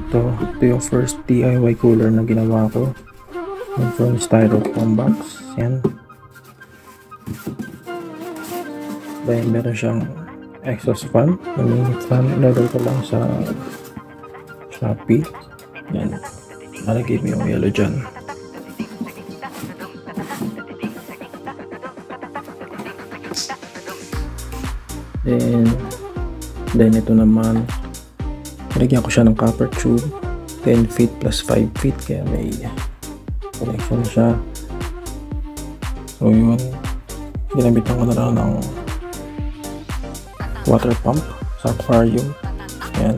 Ito yung first DIY cooler na ginawa ko. From styrofoam box. Yan. Dahil meron siyang exhaust fan. Yung fan, in-order ko lang sa Shopee. Yan. Malagay mo yung yellow dyan. Then ito naman, nilagyan ko siya ng copper tube, 10 feet plus 5 feet, kaya may connection siya. So yun, ginamitan ko na lang ng water pump sa aquarium. Ayan.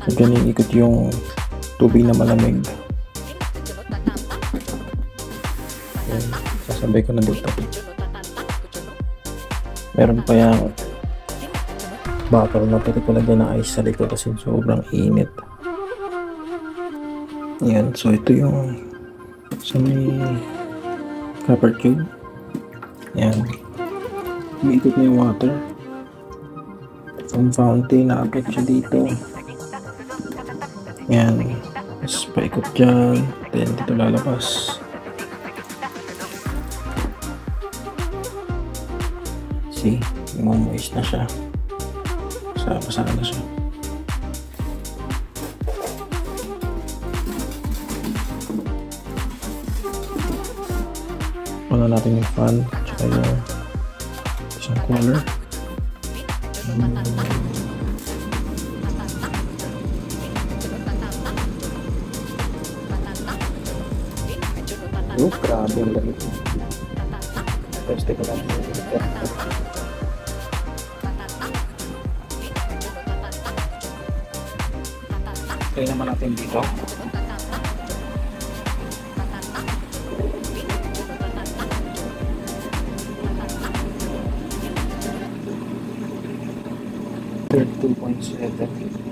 So ganyan ikot yung tubig na malamig. Ayan. Sasabay ko na dito. Meron pa yung bottle na pwede ko lagyan ng ice sa likod kasi sobrang init. Yan, so ito yung sa may copper tube. Yan, umiikot na yung water from fountain, naakit siya dito. Yan, tapos paikot dyan, then dito lalabas. See, moist na siya. Basa na siya. Wala natin yung fan tsaka yung isang cooler. Grabe ang lamig. Test ko lang. Kaya naman natin dito. $32.7